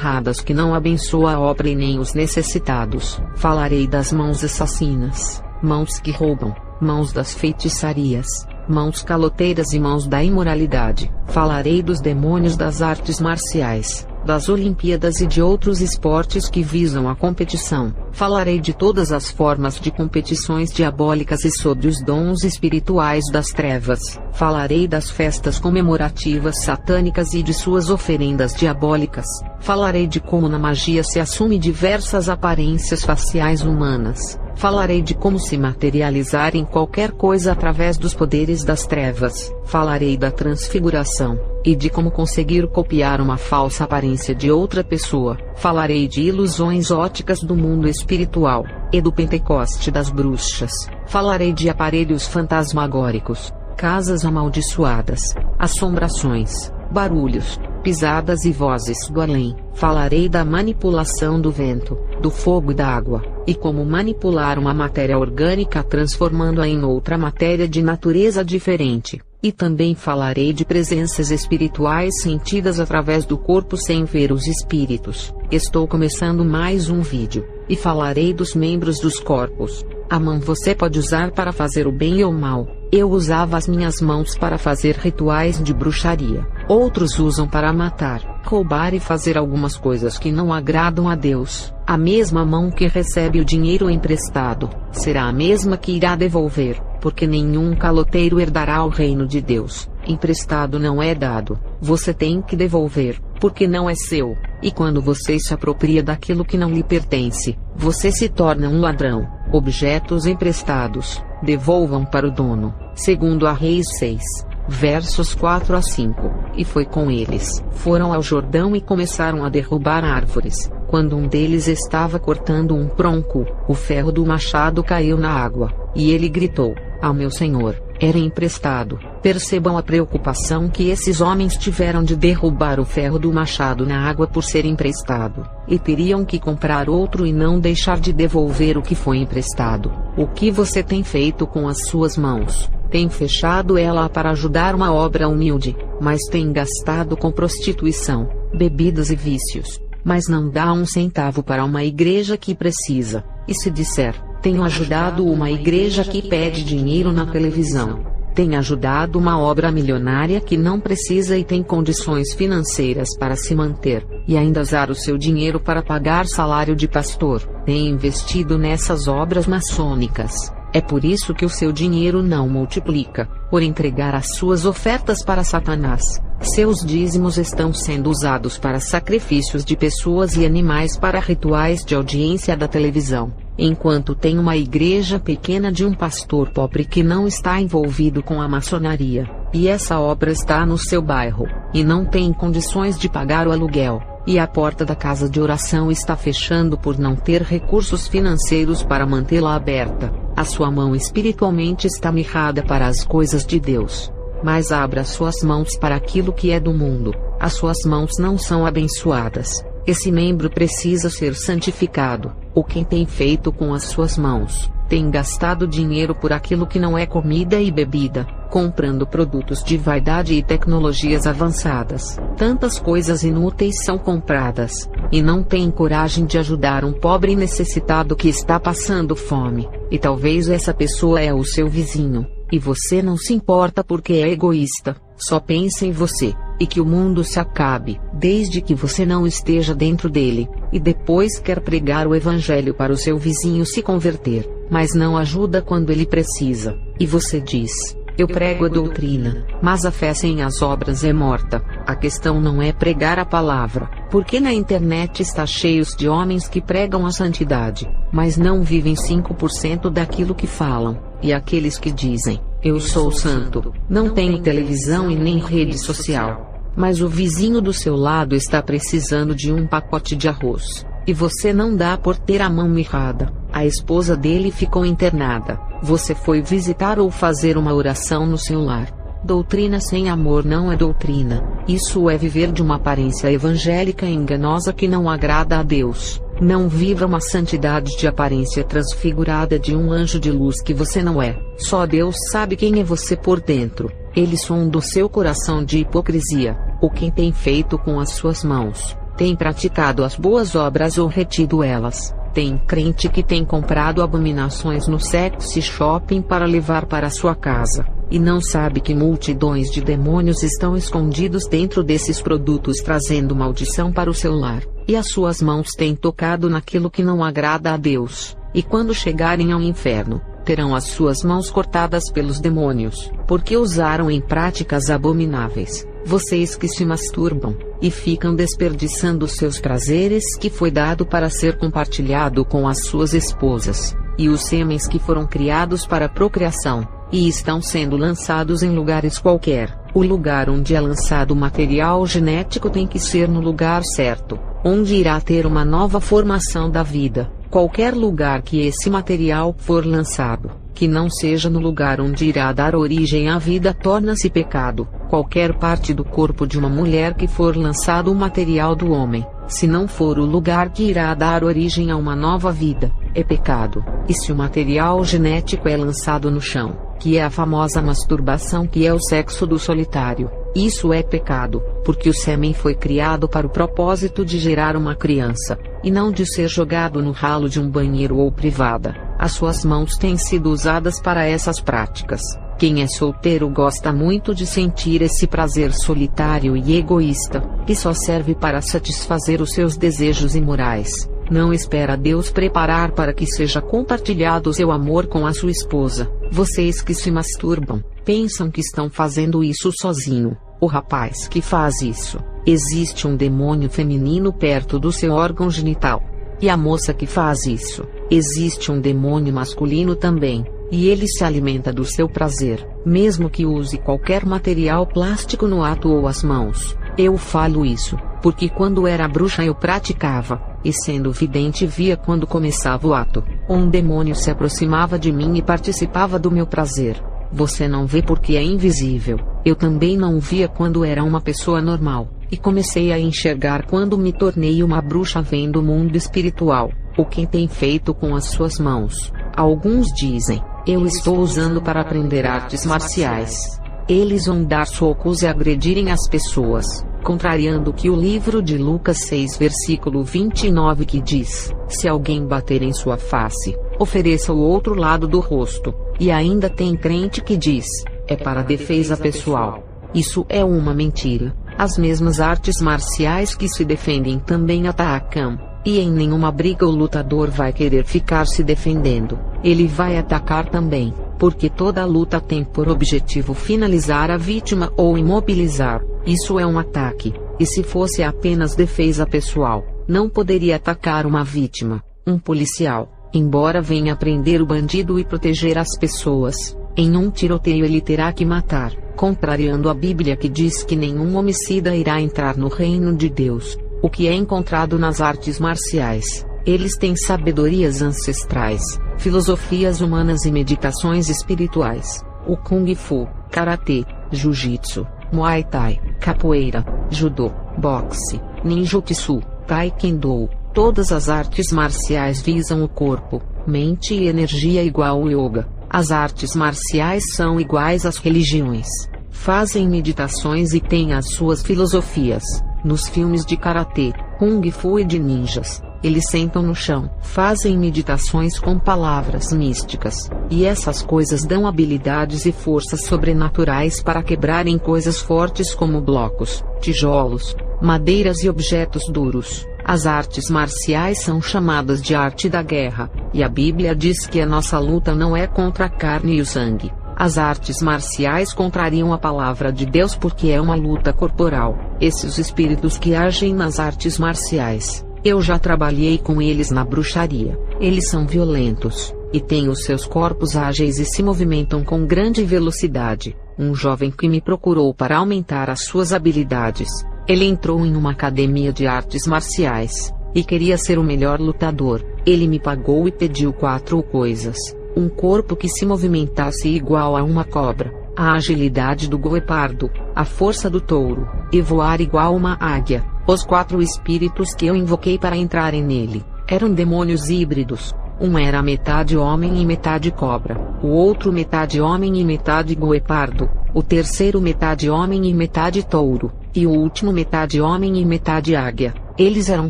erradas que não abençoam a obra e nem os necessitados. Falarei das mãos assassinas, mãos que roubam, mãos das feitiçarias, mãos caloteiras e mãos da imoralidade. Falarei dos demônios das artes marciais, das Olimpíadas e de outros esportes que visam a competição. Falarei de todas as formas de competições diabólicas e sobre os dons espirituais das trevas. Falarei das festas comemorativas satânicas e de suas oferendas diabólicas. Falarei de como na magia se assume diversas aparências faciais humanas. Falarei de como se materializar em qualquer coisa através dos poderes das trevas. Falarei da transfiguração, e de como conseguir copiar uma falsa aparência de outra pessoa. Falarei de ilusões óticas do mundo espiritual, e do Pentecoste das bruxas. Falarei de aparelhos fantasmagóricos, casas amaldiçoadas, assombrações, barulhos, pisadas e vozes do além. Falarei da manipulação do vento, do fogo e da água, e como manipular uma matéria orgânica transformando-a em outra matéria de natureza diferente. E também falarei de presenças espirituais sentidas através do corpo sem ver os espíritos. Estou começando mais um vídeo, e falarei dos membros dos corpos. A mão você pode usar para fazer o bem ou o mal. Eu usava as minhas mãos para fazer rituais de bruxaria. Outros usam para matar, roubar e fazer algumas coisas que não agradam a Deus. A mesma mão que recebe o dinheiro emprestado, será a mesma que irá devolver, porque nenhum caloteiro herdará o reino de Deus. Emprestado não é dado, você tem que devolver, porque não é seu. E quando você se apropria daquilo que não lhe pertence, você se torna um ladrão. Objetos emprestados, devolvam para o dono. Segundo a Reis 6, versos 4 a 5. E foi com eles. Foram ao Jordão e começaram a derrubar árvores. Quando um deles estava cortando um tronco, o ferro do machado caiu na água, e ele gritou: "Ao meu senhor, era emprestado." Percebam a preocupação que esses homens tiveram de derrubar o ferro do machado na água por ser emprestado, e teriam que comprar outro e não deixar de devolver o que foi emprestado. O que você tem feito com as suas mãos? Tem fechado ela para ajudar uma obra humilde, mas tem gastado com prostituição, bebidas e vícios, mas não dá um centavo para uma igreja que precisa. E se disser: "Tenho ajudado uma igreja que pede dinheiro na televisão", tem ajudado uma obra milionária que não precisa e tem condições financeiras para se manter, e ainda usar o seu dinheiro para pagar salário de pastor, tem investido nessas obras maçônicas. É por isso que o seu dinheiro não multiplica, por entregar as suas ofertas para Satanás. Seus dízimos estão sendo usados para sacrifícios de pessoas e animais para rituais de audiência da televisão, enquanto tem uma igreja pequena de um pastor pobre que não está envolvido com a maçonaria, e essa obra está no seu bairro, e não tem condições de pagar o aluguel, e a porta da casa de oração está fechando por não ter recursos financeiros para mantê-la aberta. A sua mão espiritualmente está mirrada para as coisas de Deus. Mas abra suas mãos para aquilo que é do mundo. As suas mãos não são abençoadas. Esse membro precisa ser santificado. O que tem feito com as suas mãos? Tem gastado dinheiro por aquilo que não é comida e bebida, comprando produtos de vaidade e tecnologias avançadas. Tantas coisas inúteis são compradas, e não tem coragem de ajudar um pobre necessitado que está passando fome. E talvez essa pessoa é o seu vizinho, e você não se importa porque é egoísta, só pensa em você, e que o mundo se acabe, desde que você não esteja dentro dele, e depois quer pregar o evangelho para o seu vizinho se converter, mas não ajuda quando ele precisa. E você diz: "Eu prego a doutrina, mas a fé sem as obras é morta." A questão não é pregar a palavra, porque na internet está cheio de homens que pregam a santidade, mas não vivem 5% daquilo que falam, e aqueles que dizem: "Eu sou santo", não tenho televisão e nem rede social. Mas o vizinho do seu lado está precisando de um pacote de arroz, e você não dá por ter a mão mirrada. A esposa dele ficou internada. Você foi visitar ou fazer uma oração no seu lar. Doutrina sem amor não é doutrina. Isso é viver de uma aparência evangélica enganosa que não agrada a Deus. Não viva uma santidade de aparência transfigurada de um anjo de luz que você não é. Só Deus sabe quem é você por dentro. Ele sonda o seu coração de hipocrisia. O que tem feito com as suas mãos? tem praticado as boas obras ou retido elas. Tem crente que tem comprado abominações no sexy shopping para levar para sua casa, e não sabe que multidões de demônios estão escondidos dentro desses produtos trazendo maldição para o seu lar, e as suas mãos têm tocado naquilo que não agrada a Deus, e quando chegarem ao inferno, terão as suas mãos cortadas pelos demônios, porque usaram em práticas abomináveis. Vocês que se masturbam, e ficam desperdiçando seus prazeres que foi dado para ser compartilhado com as suas esposas, e os sêmens que foram criados para procriação, e estão sendo lançados em lugares qualquer. O lugar onde é lançado o material genético tem que ser no lugar certo, onde irá ter uma nova formação da vida. Qualquer lugar que esse material for lançado, que não seja no lugar onde irá dar origem à vida, torna-se pecado. Qualquer parte do corpo de uma mulher que for lançado o material do homem, se não for o lugar que irá dar origem a uma nova vida, é pecado. E se o material genético é lançado no chão, que é a famosa masturbação, que é o sexo do solitário, isso é pecado, porque o sêmen foi criado para o propósito de gerar uma criança, e não de ser jogado no ralo de um banheiro ou privada. As suas mãos têm sido usadas para essas práticas. Quem é solteiro gosta muito de sentir esse prazer solitário e egoísta, que só serve para satisfazer os seus desejos imorais. Não espera Deus preparar para que seja compartilhado seu amor com a sua esposa. Vocês que se masturbam, pensam que estão fazendo isso sozinho. O rapaz que faz isso, existe um demônio feminino perto do seu órgão genital. E a moça que faz isso, existe um demônio masculino também, e ele se alimenta do seu prazer, mesmo que use qualquer material plástico no ato ou as mãos. Eu falo isso, porque quando era bruxa eu praticava, e sendo vidente via quando começava o ato, um demônio se aproximava de mim e participava do meu prazer. Você não vê porque é invisível. Eu também não via quando era uma pessoa normal, e comecei a enxergar quando me tornei uma bruxa vendo o mundo espiritual, o que tem feito com as suas mãos. Alguns dizem, eu estou usando para aprender artes marciais. Eles vão dar socos e agredirem as pessoas, contrariando o que o livro de Lucas 6 versículo 29 que diz, se alguém bater em sua face, ofereça o outro lado do rosto. E ainda tem crente que diz, é para defesa pessoal. Isso é uma mentira. As mesmas artes marciais que se defendem também atacam, e em nenhuma briga o lutador vai querer ficar se defendendo. Ele vai atacar também, porque toda luta tem por objetivo finalizar a vítima ou imobilizar. Isso é um ataque, e se fosse apenas defesa pessoal, não poderia atacar uma vítima, um policial. Embora venha prender o bandido e proteger as pessoas, em um tiroteio ele terá que matar, contrariando a Bíblia que diz que nenhum homicida irá entrar no reino de Deus. O que é encontrado nas artes marciais, eles têm sabedorias ancestrais, filosofias humanas e meditações espirituais. O Kung Fu, Karatê, Jiu-Jitsu, Muay Thai, Capoeira, Judô, Boxe, Ninjutsu, Taekwondo. Todas as artes marciais visam o corpo, mente e energia igual ao yoga. As artes marciais são iguais às religiões. Fazem meditações e têm as suas filosofias. Nos filmes de karatê, kung fu e de ninjas, eles sentam no chão, fazem meditações com palavras místicas, e essas coisas dão habilidades e forças sobrenaturais para quebrarem coisas fortes como blocos, tijolos, madeiras e objetos duros. As artes marciais são chamadas de arte da guerra, e a Bíblia diz que a nossa luta não é contra a carne e o sangue. As artes marciais contrariam a palavra de Deus porque é uma luta corporal. Esses espíritos que agem nas artes marciais, eu já trabalhei com eles na bruxaria. Eles são violentos, e têm os seus corpos ágeis e se movimentam com grande velocidade. Um jovem que me procurou para aumentar as suas habilidades. Ele entrou em uma academia de artes marciais, e queria ser o melhor lutador. Ele me pagou e pediu 4 coisas. Um corpo que se movimentasse igual a uma cobra, a agilidade do guepardo, a força do touro, e voar igual uma águia. Os 4 espíritos que eu invoquei para entrarem nele, eram demônios híbridos. Um era metade homem e metade cobra, o outro metade homem e metade guepardo, o terceiro metade homem e metade touro, e o último metade homem e metade águia. Eles eram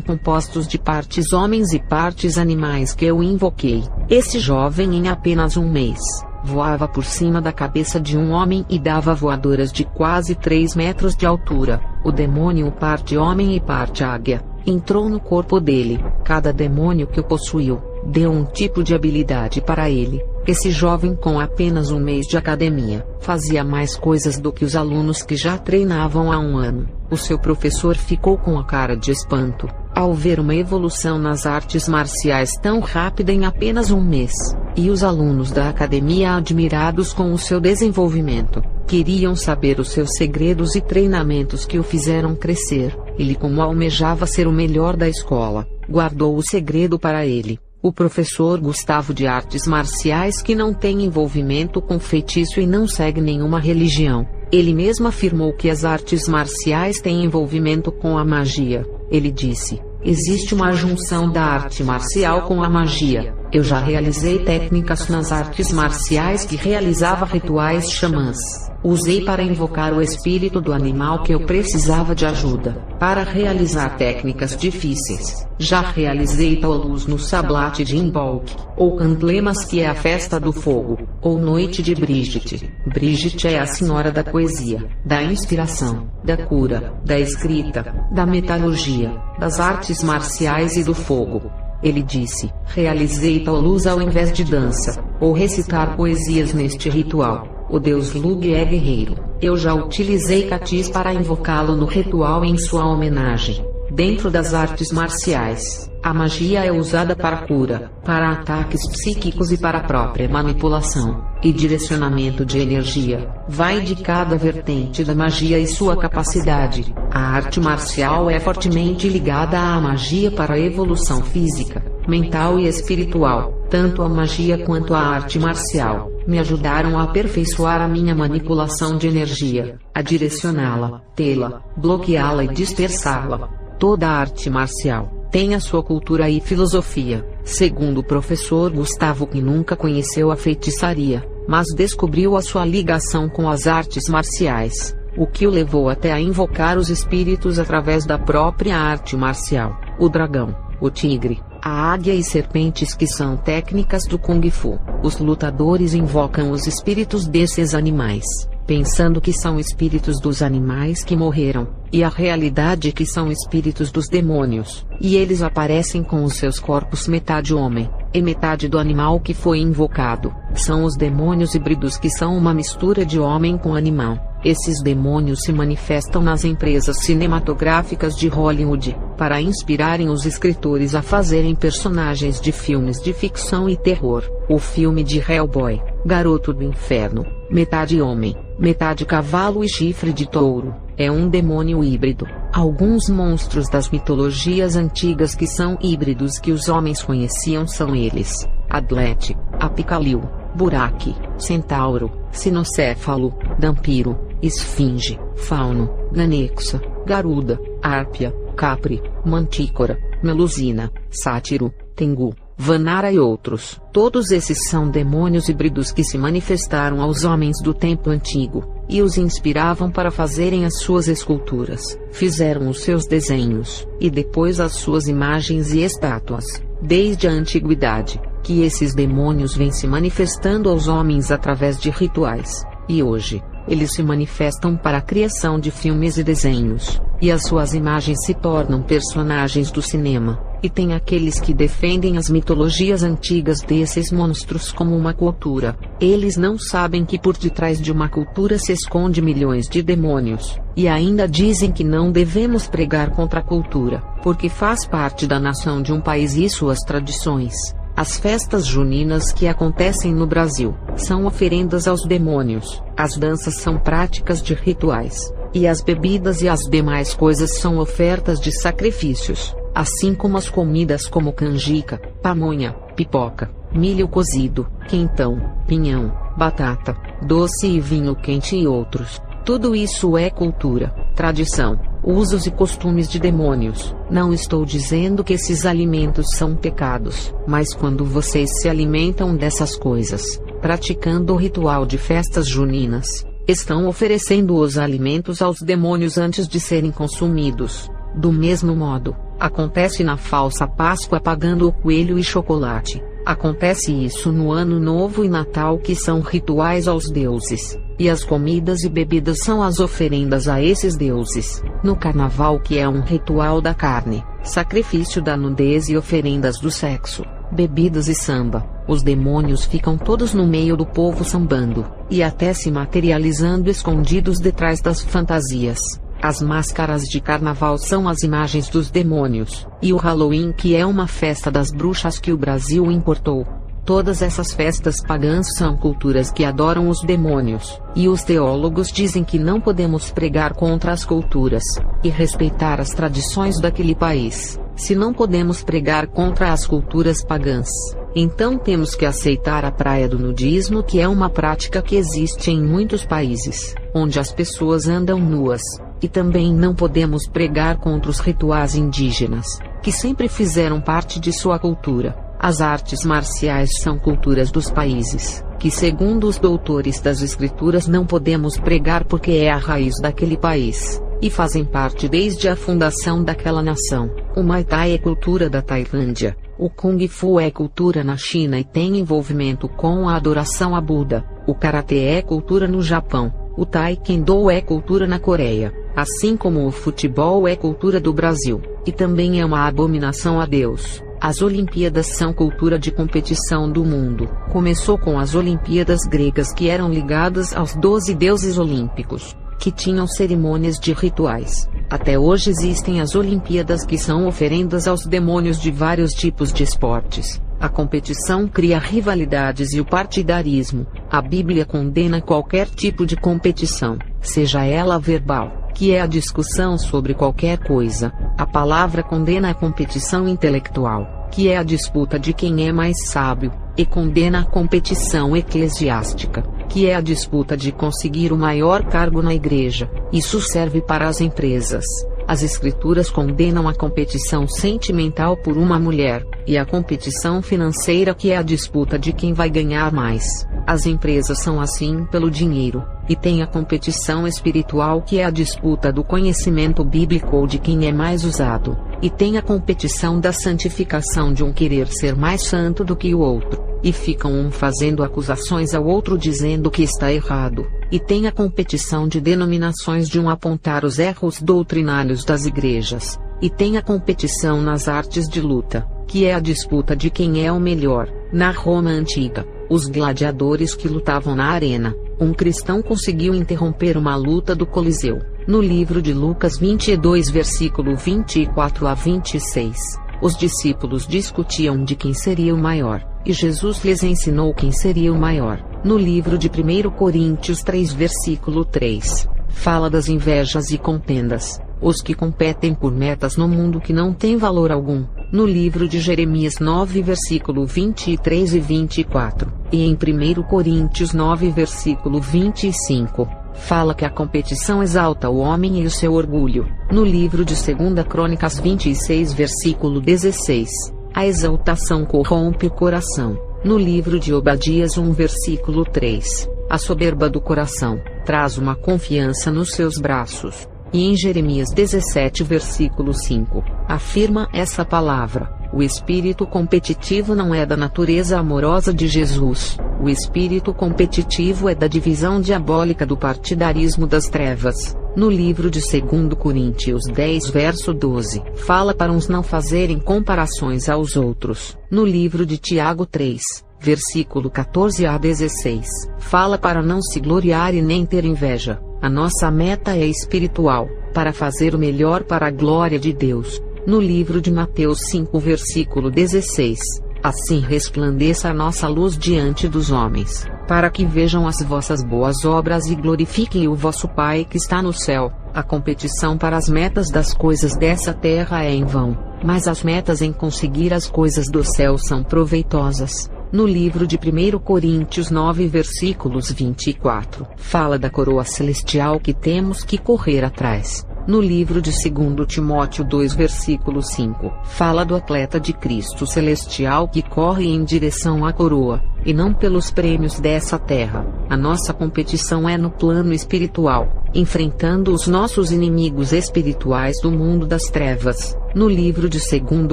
compostos de partes homens e partes animais que eu invoquei. Esse jovem, em apenas um mês, voava por cima da cabeça de um homem e dava voadoras de quase 3 metros de altura. O demônio, parte homem e parte águia, entrou no corpo dele. Cada demônio que o possuiu deu um tipo de habilidade para ele. Esse jovem, com apenas um mês de academia, fazia mais coisas do que os alunos que já treinavam há um ano. O seu professor ficou com a cara de espanto ao ver uma evolução nas artes marciais tão rápida em apenas um mês. E os alunos da academia, admirados com o seu desenvolvimento, queriam saber os seus segredos e treinamentos que o fizeram crescer. Ele, como almejava ser o melhor da escola, guardou o segredo para ele. O professor Gustavo de artes marciais, que não tem envolvimento com feitiço e não segue nenhuma religião. Ele mesmo afirmou que as artes marciais têm envolvimento com a magia. Ele disse: existe uma junção da arte marcial com a magia. Eu já realizei técnicas nas artes marciais que realizava rituais xamãs. Usei para invocar o espírito do animal que eu precisava de ajuda, para realizar técnicas difíceis. Já realizei Taolus no Sablat de Imbolc, ou Candlemas, que é a festa do fogo, ou Noite de Brigitte. Brigitte é a senhora da poesia, da inspiração, da cura, da escrita, da metalurgia, das artes marciais e do fogo. Ele disse: realizei Taolus ao invés de dança, ou recitar poesias neste ritual. O deus Lug é guerreiro. Eu já utilizei Catis para invocá-lo no ritual em sua homenagem. Dentro das artes marciais, a magia é usada para cura, para ataques psíquicos e para a própria manipulação e direcionamento de energia. Vai de cada vertente da magia e sua capacidade. A arte marcial é fortemente ligada à magia para a evolução física, mental e espiritual. Tanto a magia quanto a arte marcial me ajudaram a aperfeiçoar a minha manipulação de energia, a direcioná-la, tê-la, bloqueá-la e dispersá-la. Toda arte marcial tem a sua cultura e filosofia. Segundo o professor Gustavo, que nunca conheceu a feitiçaria, mas descobriu a sua ligação com as artes marciais, o que o levou até a invocar os espíritos através da própria arte marcial. O dragão, o tigre, a águia e serpentes, que são técnicas do Kung Fu. Os lutadores invocam os espíritos desses animais, pensando que são espíritos dos animais que morreram, e a realidade é que são espíritos dos demônios, e eles aparecem com os seus corpos metade homem, e metade do animal que foi invocado. São os demônios híbridos, que são uma mistura de homem com animal. Esses demônios se manifestam nas empresas cinematográficas de Hollywood, para inspirarem os escritores a fazerem personagens de filmes de ficção e terror. O filme de Hellboy, Garoto do Inferno, metade homem, metade cavalo e chifre de touro, é um demônio híbrido. Alguns monstros das mitologias antigas que são híbridos que os homens conheciam são eles: Adlet, Apicalil, Buraque, Centauro, Sinocéfalo, Dampiro, Esfinge, Fauno, Ganexa, Garuda, Árpia, Capri, Mantícora, Melusina, Sátiro, Tengu, Vanara e outros. Todos esses são demônios híbridos que se manifestaram aos homens do tempo antigo, e os inspiravam para fazerem as suas esculturas, fizeram os seus desenhos, e depois as suas imagens e estátuas. Desde a antiguidade, que esses demônios vêm se manifestando aos homens através de rituais, e hoje, eles se manifestam para a criação de filmes e desenhos, e as suas imagens se tornam personagens do cinema. E tem aqueles que defendem as mitologias antigas desses monstros como uma cultura. Eles não sabem que por detrás de uma cultura se esconde milhões de demônios, e ainda dizem que não devemos pregar contra a cultura, porque faz parte da nação de um país e suas tradições. As festas juninas que acontecem no Brasil são oferendas aos demônios, as danças são práticas de rituais, e as bebidas e as demais coisas são ofertas de sacrifícios, assim como as comidas como canjica, pamonha, pipoca, milho cozido, quentão, pinhão, batata, doce e vinho quente e outros. Tudo isso é cultura, tradição, usos e costumes de demônios. Não estou dizendo que esses alimentos são pecados, mas quando vocês se alimentam dessas coisas, praticando o ritual de festas juninas, estão oferecendo os alimentos aos demônios antes de serem consumidos. Do mesmo modo, Acontece na falsa Páscoa pagando o coelho e chocolate. Acontece isso no Ano Novo e Natal, que são rituais aos deuses. E as comidas e bebidas são as oferendas a esses deuses. No Carnaval, que é um ritual da carne, sacrifício da nudez e oferendas do sexo, bebidas e samba, os demônios ficam todos no meio do povo sambando, e até se materializando escondidos detrás das fantasias. As máscaras de carnaval são as imagens dos demônios, e o Halloween, que é uma festa das bruxas que o Brasil importou. Todas essas festas pagãs são culturas que adoram os demônios, e os teólogos dizem que não podemos pregar contra as culturas, e respeitar as tradições daquele país, se não podemos pregar contra as culturas pagãs. Então temos que aceitar a praia do nudismo, que é uma prática que existe em muitos países, onde as pessoas andam nuas. E também não podemos pregar contra os rituais indígenas, que sempre fizeram parte de sua cultura. As artes marciais são culturas dos países, que segundo os doutores das escrituras não podemos pregar porque é a raiz daquele país, e fazem parte desde a fundação daquela nação. O Muay Thai é cultura da Tailândia, o Kung Fu é cultura na China e tem envolvimento com a adoração a Buda, o Karatê é cultura no Japão, o Taekwondo é cultura na Coreia, assim como o futebol é cultura do Brasil, e também é uma abominação a Deus. As Olimpíadas são cultura de competição do mundo. Começou com as Olimpíadas gregas, que eram ligadas aos 12 deuses olímpicos, que tinham cerimônias de rituais. Até hoje existem as Olimpíadas, que são oferendas aos demônios de vários tipos de esportes. A competição cria rivalidades e o partidarismo. A Bíblia condena qualquer tipo de competição, seja ela verbal, que é a discussão sobre qualquer coisa. A palavra condena a competição intelectual, que é a disputa de quem é mais sábio, e condena a competição eclesiástica, que é a disputa de conseguir o maior cargo na igreja. Isso serve para as empresas. As escrituras condenam a competição sentimental por uma mulher, e a competição financeira, que é a disputa de quem vai ganhar mais. As empresas são assim pelo dinheiro, e tem a competição espiritual, que é a disputa do conhecimento bíblico ou de quem é mais usado, e tem a competição da santificação, de um querer ser mais santo do que o outro, e ficam um fazendo acusações ao outro dizendo que está errado, e tem a competição de denominações, de um apontar os erros doutrinários das igrejas, e tem a competição nas artes de luta, que é a disputa de quem é o melhor. Na Roma antiga, os gladiadores que lutavam na arena, um cristão conseguiu interromper uma luta do Coliseu. No livro de Lucas 22, versículo 24 a 26, os discípulos discutiam de quem seria o maior, e Jesus lhes ensinou quem seria o maior. No livro de 1 Coríntios 3, versículo 3, fala das invejas e contendas, os que competem por metas no mundo que não tem valor algum. No livro de Jeremias 9, versículo 23 e 24, e em 1 Coríntios 9, versículo 25, fala que a competição exalta o homem e o seu orgulho. No livro de 2 Crônicas 26, versículo 16, a exaltação corrompe o coração. No livro de Obadias 1, versículo 3, a soberba do coração traz uma confiança nos seus braços. E em Jeremias 17, versículo 5, afirma essa palavra: o espírito competitivo não é da natureza amorosa de Jesus. O espírito competitivo é da divisão diabólica do partidarismo das trevas. No livro de 2 Coríntios 10, verso 12, fala para uns não fazerem comparações aos outros. No livro de Tiago 3, versículo 14 a 16, fala para não se gloriar e nem ter inveja. A nossa meta é espiritual, para fazer o melhor para a glória de Deus. No livro de Mateus 5, versículo 16, assim resplandeça a nossa luz diante dos homens, para que vejam as vossas boas obras e glorifiquem o vosso Pai que está no céu. A competição para as metas das coisas dessa terra é em vão, mas as metas em conseguir as coisas do céu são proveitosas. No livro de 1 Coríntios 9, versículos 24, fala da coroa celestial que temos que correr atrás. No livro de 2 Timóteo 2, versículo 5, fala do atleta de Cristo celestial que corre em direção à coroa. e não pelos prêmios dessa terra. A nossa competição é no plano espiritual, enfrentando os nossos inimigos espirituais do mundo das trevas. No livro de 2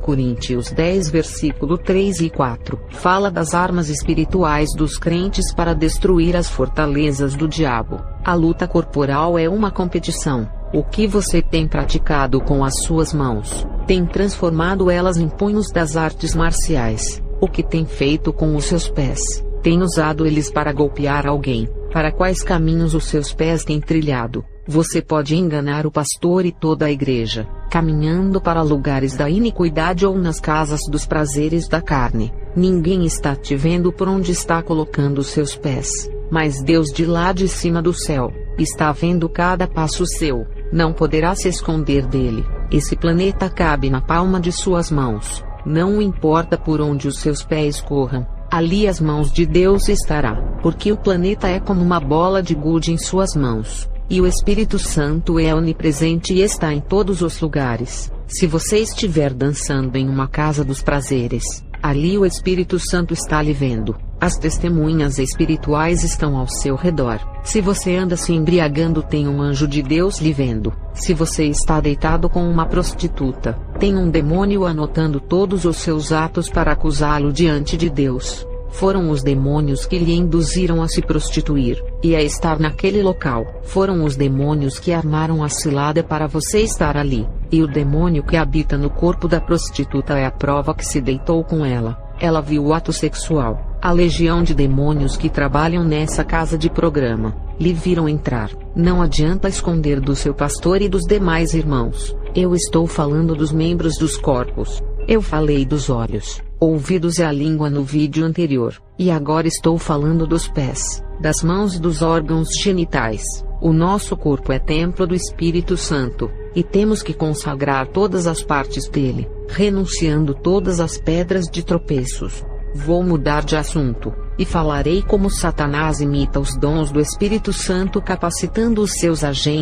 Coríntios 10 versículo 3 e 4, fala das armas espirituais dos crentes para destruir as fortalezas do diabo. A luta corporal é uma competição. O que você tem praticado com as suas mãos? Tem transformado elas em punhos das artes marciais? O que tem feito com os seus pés? Tem usado eles para golpear alguém? Para quais caminhos os seus pés têm trilhado? Você pode enganar o pastor e toda a igreja, caminhando para lugares da iniquidade ou nas casas dos prazeres da carne. Ninguém está te vendo por onde está colocando os seus pés, mas Deus de lá de cima do céu está vendo cada passo seu. Não poderá se esconder dele. Esse planeta cabe na palma de suas mãos. Não importa por onde os seus pés corram, ali as mãos de Deus estará, porque o planeta é como uma bola de gude em suas mãos, e o Espírito Santo é onipresente e está em todos os lugares. Se você estiver dançando em uma casa dos prazeres, ali o Espírito Santo está lhe vendo. As testemunhas espirituais estão ao seu redor. Se você anda se embriagando, tem um anjo de Deus lhe vendo. Se você está deitado com uma prostituta, tem um demônio anotando todos os seus atos para acusá-lo diante de Deus. Foram os demônios que lhe induziram a se prostituir e a estar naquele local. Foram os demônios que armaram a cilada para você estar ali. E o demônio que habita no corpo da prostituta é a prova que se deitou com ela. Ela viu o ato sexual. A legião de demônios que trabalham nessa casa de programa lhe viram entrar. Não adianta esconder do seu pastor e dos demais irmãos. Eu estou falando dos membros dos corpos. Eu falei dos olhos, ouvidos e a língua no vídeo anterior. E agora estou falando dos pés, das mãos e dos órgãos genitais. O nosso corpo é templo do Espírito Santo, e temos que consagrar todas as partes dele, renunciando todas as pedras de tropeços. Vou mudar de assunto, e falarei como Satanás imita os dons do Espírito Santo capacitando os seus agentes